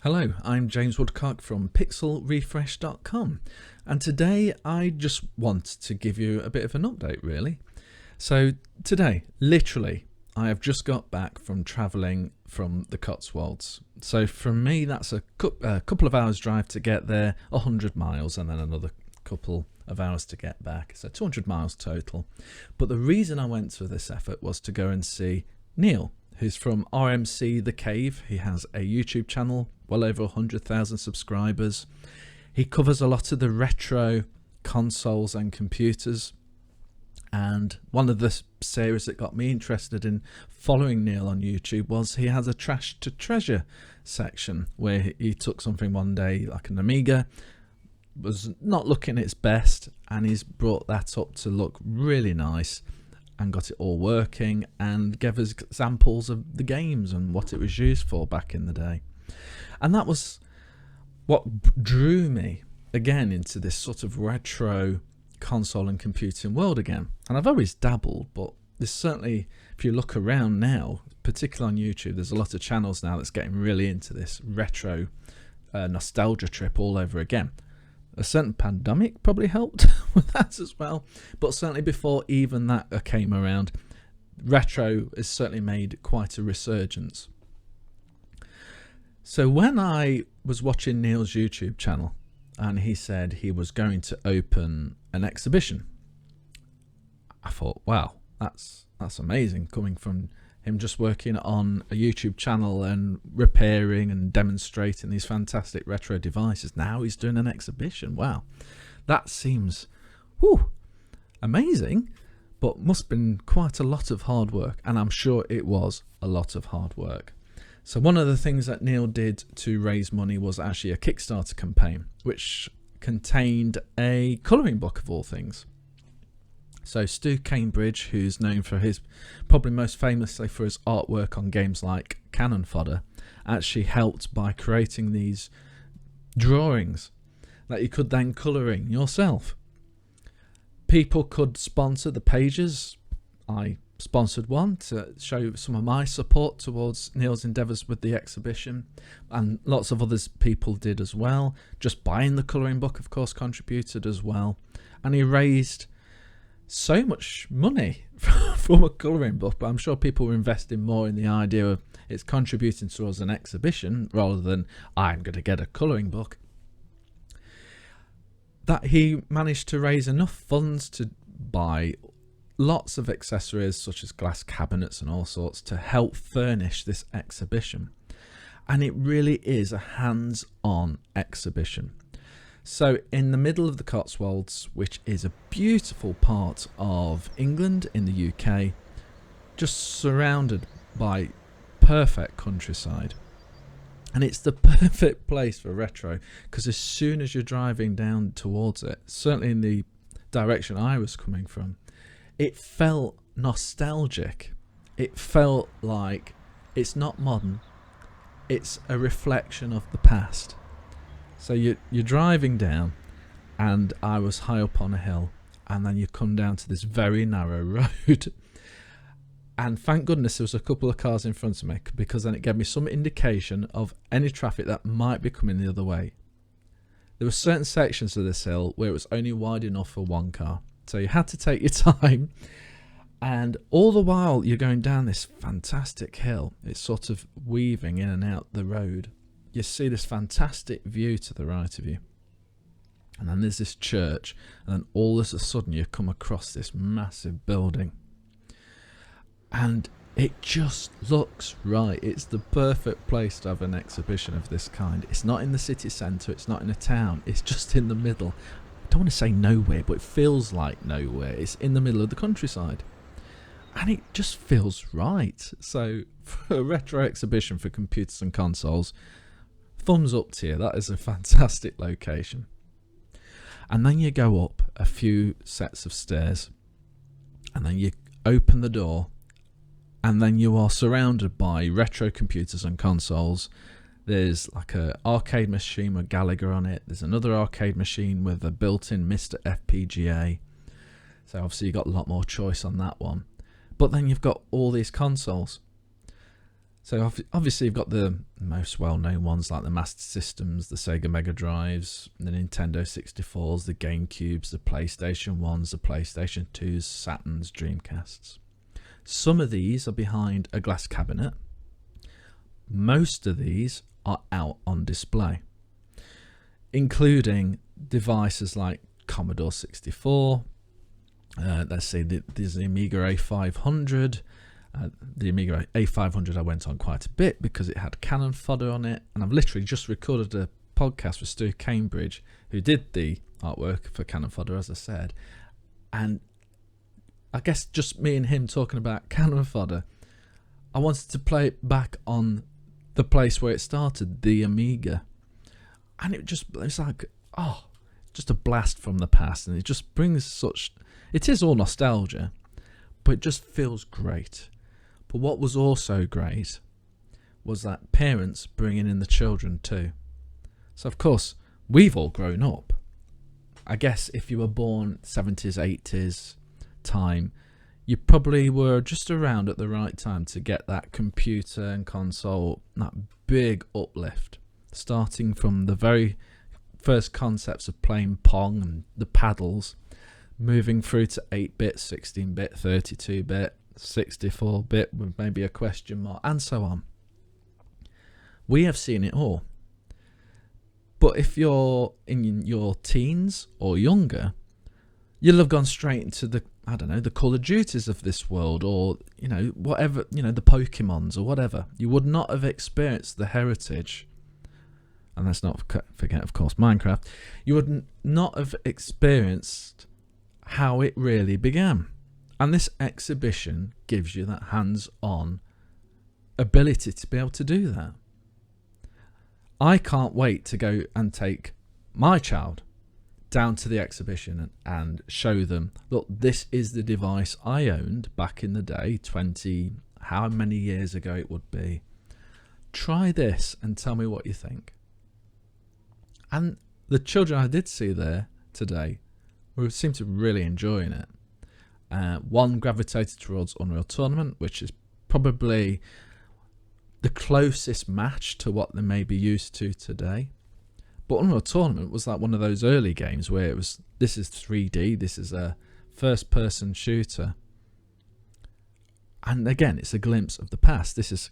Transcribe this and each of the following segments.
Hello, I'm James Woodcock from pixelrefresh.com, and today I just want to give you a bit of an update really. So today, literally, I have just got back from travelling from the Cotswolds. So for me that's a couple of hours drive to get there, 100 miles, and then another couple of hours to get back, so 200 miles total. But the reason I went to this effort was to go and see Neil, who's from RMC The Cave. He has a YouTube channel, well over 100,000 subscribers. He covers a lot of the retro consoles and computers. And one of the series that got me interested in following Neil on YouTube was he has a trash to treasure section where he took something one day, like an Amiga, was not looking its best, and he's brought that up to look really nice and got it all working and gave us examples of the games and what it was used for back in the day. And that was what drew me again into this sort of retro console and computing world again. And I've always dabbled, but there's certainly, if you look around now, particularly on YouTube, there's a lot of channels now that's getting really into this retro nostalgia trip all over again. A certain pandemic probably helped with that as well, but certainly before even that came around, retro has certainly made quite a resurgence. So when I was watching Neil's YouTube channel and he said he was going to open an exhibition, I thought, wow, that's amazing, coming from him just working on a YouTube channel and repairing and demonstrating these fantastic retro devices. Now he's doing an exhibition. Wow, that seems amazing, but must have been quite a lot of hard work, and I'm sure it was a lot of hard work. So one of the things that Neil did to raise money was actually a Kickstarter campaign, which contained a colouring book of all things. So Stu Cambridge, who's known for his, probably most famously for his artwork on games like Cannon Fodder, actually helped by creating these drawings that you could then colour in yourself. People could sponsor the pages. I sponsored one to show some of my support towards Neil's endeavours with the exhibition, and lots of others people did as well. Just buying the colouring book, of course, contributed as well, and he raised so much money from a colouring book. But I'm sure people were investing more in the idea of it's contributing towards an exhibition rather than I'm going to get a colouring book. That he managed to raise enough funds to buy lots of accessories such as glass cabinets and all sorts to help furnish this exhibition. And it really is a hands-on exhibition. So in the middle of the Cotswolds, which is a beautiful part of England in the UK, just surrounded by perfect countryside. And it's the perfect place for retro, because as soon as you're driving down towards it, certainly in the direction I was coming from, it felt nostalgic. It felt like it's not modern, it's a reflection of the past. So you're driving down, and I was high up on a hill, and then you come down to this very narrow road. And thank goodness there was a couple of cars in front of me, because then it gave me some indication of any traffic that might be coming the other way. There were certain sections of this hill where it was only wide enough for one car, so you had to take your time. And all the while you're going down this fantastic hill, it's sort of weaving in and out the road. You see this fantastic view to the right of you, and then there's this church, and then all of a sudden you come across this massive building, and it just looks right. It's the perfect place to have an exhibition of this kind. It's not in the city centre, it's not in a town, it's just in the middle. I don't want to say nowhere, but it feels like nowhere. It's in the middle of the countryside, and it just feels right. So for a retro exhibition for computers and consoles, thumbs up to you. That is a fantastic location. And then you go up a few sets of stairs, and then you open the door, and then you are surrounded by retro computers and consoles. There's like a arcade machine with Gallagher on it. There's another arcade machine with a built-in Mr. FPGA. So obviously you've got a lot more choice on that one. But then you've got all these consoles. So obviously you've got the most well-known ones like the Master Systems, the Sega Mega Drives, the Nintendo 64s, the GameCubes, the PlayStation 1s, the PlayStation 2s, Saturns, Dreamcasts. Some of these are behind a glass cabinet. Most of these are out on display, including devices like Commodore 64, let's say there's the Amiga A500. The Amiga A500 I went on quite a bit because it had cannon fodder on it, and I've literally just recorded a podcast with Stu Cambridge, who did the artwork for cannon fodder, as I said, and I guess just me and him talking about cannon fodder, I wanted to play it back on the place where it started, the Amiga, and it's like, oh, just a blast from the past, and it just brings it is all nostalgia, but it just feels great. But what was also great was that parents bringing in the children too. So of course we've all grown up. I guess if you were born 70s, 80s time, you probably were just around at the right time to get that computer and console, that big uplift, starting from the very first concepts of playing Pong and the paddles, moving through to 8-bit, 16-bit, 32-bit, 64-bit with maybe a question mark, and so on. We have seen it all. But if you're in your teens or younger, you'll have gone straight into the Call of Duties of this world, or, whatever, the Pokemons or whatever. You would not have experienced the heritage. And let's not forget, of course, Minecraft. You would not have experienced how it really began. And this exhibition gives you that hands-on ability to be able to do that. I can't wait to go and take my child down to the exhibition and show them, look, this is the device I owned back in the day, 20, how many years ago it would be. Try this and tell me what you think. And the children I did see there today seemed to really enjoying it. One gravitated towards Unreal Tournament, which is probably the closest match to what they may be used to today. But Unreal Tournament was like one of those early games where this is 3D, this is a first-person shooter. And again, it's a glimpse of the past. This is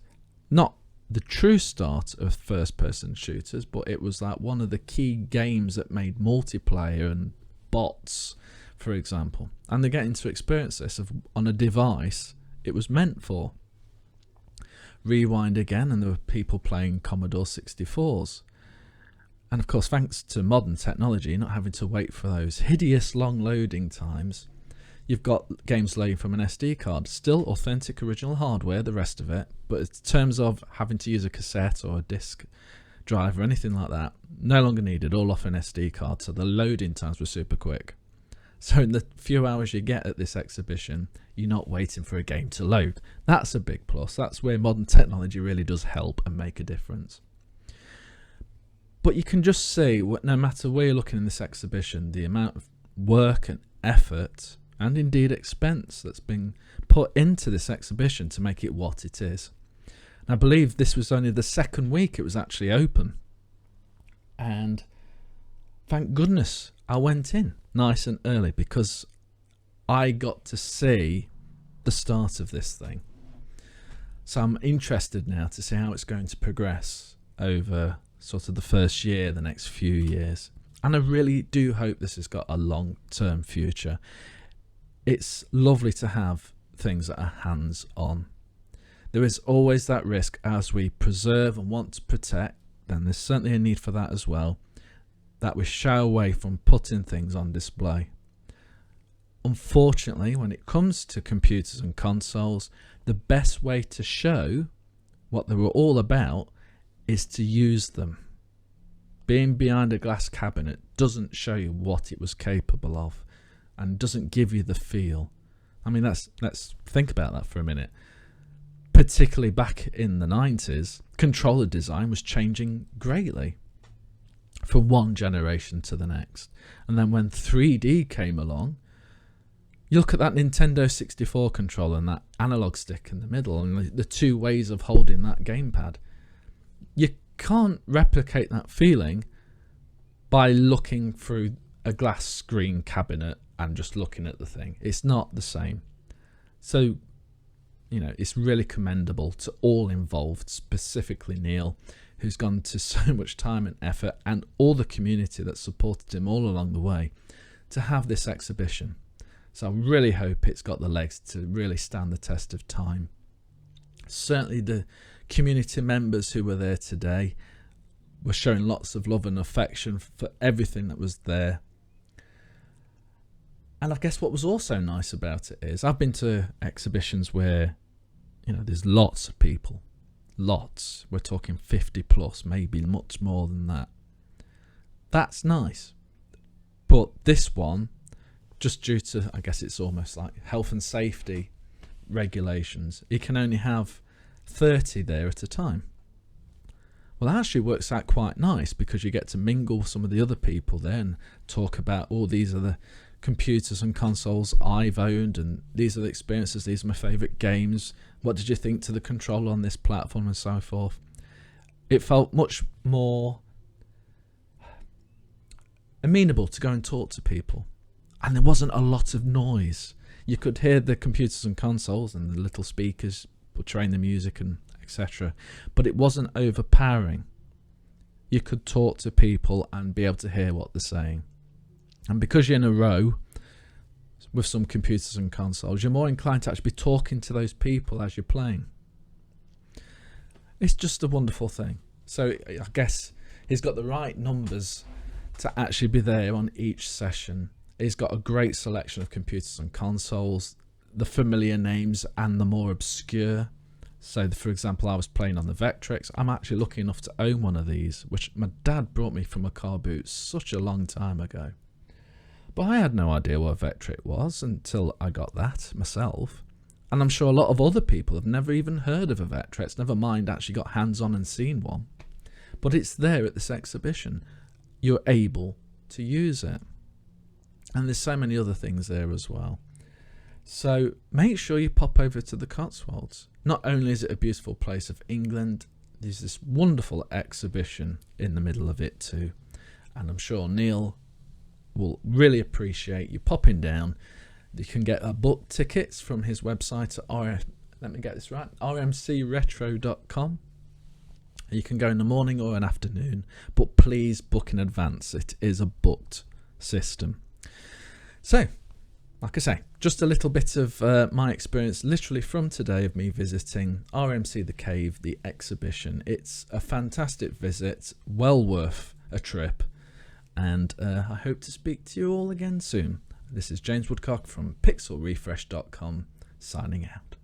not the true start of first-person shooters, but it was like one of the key games that made multiplayer and bots, for example. And they're getting to experience this on a device it was meant for. Rewind again, and there were people playing Commodore 64s. And of course, thanks to modern technology, not having to wait for those hideous long loading times, you've got games loading from an SD card. Still authentic original hardware, the rest of it, but in terms of having to use a cassette or a disc drive or anything like that, no longer needed, all off an SD card, so the loading times were super quick. So in the few hours you get at this exhibition, you're not waiting for a game to load. That's a big plus. That's where modern technology really does help and make a difference. But you can just see, no matter where you're looking in this exhibition, the amount of work and effort and indeed expense that's been put into this exhibition to make it what it is. And I believe this was only the second week it was actually open. And thank goodness I went in nice and early, because I got to see the start of this thing. So I'm interested now to see how it's going to progress over sort of the first year, the next few years. And I really do hope this has got a long-term future. It's lovely to have things that are hands-on. There is always that risk as we preserve and want to protect, then there's certainly a need for that as well, that we shy away from putting things on display. Unfortunately, when it comes to computers and consoles, the best way to show what they were all about is to use them. Being behind a glass cabinet doesn't show you what it was capable of and doesn't give you the feel. I mean, let's think about that for a minute. Particularly back in the 90s, controller design was changing greatly from one generation to the next. And then when 3D came along, You look at that Nintendo 64 controller and that analog stick in the middle and the two ways of holding that gamepad. You can't replicate that feeling by looking through a glass screen cabinet and just looking at the thing. It's not the same. So, you know, it's really commendable to all involved, specifically Neil, who's gone to so much time and effort, and all the community that supported him all along the way to have this exhibition. So I really hope it's got the legs to really stand the test of time. Certainly the community members who were there today were showing lots of love and affection for everything that was there. And I guess what was also nice about it is I've been to exhibitions where, you know, there's lots of people. Lots. We're talking 50 plus, maybe much more than that. That's nice. But this one, just due to, I guess it's almost like health and safety regulations, you can only have 30 there at a time. Well, that actually works out quite nice because you get to mingle with some of the other people there and talk about, oh, these are the computers and consoles I've owned, and these are the experiences, these are my favourite games, what did you think to the controller on this platform, and so forth. It felt much more amenable to go and talk to people. And there wasn't a lot of noise. You could hear the computers and consoles and the little speakers portraying the music and etc. But it wasn't overpowering. You could talk to people and be able to hear what they're saying. And because you're in a row with some computers and consoles, you're more inclined to actually be talking to those people as you're playing. It's just a wonderful thing. So I guess he's got the right numbers to actually be there on each session. He's got a great selection of computers and consoles, the familiar names and the more obscure. So, for example, I was playing on the Vectrex. I'm actually lucky enough to own one of these, which my dad brought me from a car boot such a long time ago. But I had no idea what a Vectrex was until I got that myself. And I'm sure a lot of other people have never even heard of a Vectrex, never mind actually got hands-on and seen one. But it's there at this exhibition. You're able to use it. And there's so many other things there as well. So make sure you pop over to the Cotswolds. Not only is it a beautiful place of England, there's this wonderful exhibition in the middle of it too. And I'm sure Neil will really appreciate you popping down. You can get book tickets from his website at rmcretro.com. You can go in the morning or an afternoon, but please book in advance. It is a booked system. So, like I say, just a little bit of my experience literally from today of me visiting RMC The Cave, the exhibition. It's a fantastic visit, well worth a trip, and I hope to speak to you all again soon. This is James Woodcock from pixelrefresh.com signing out.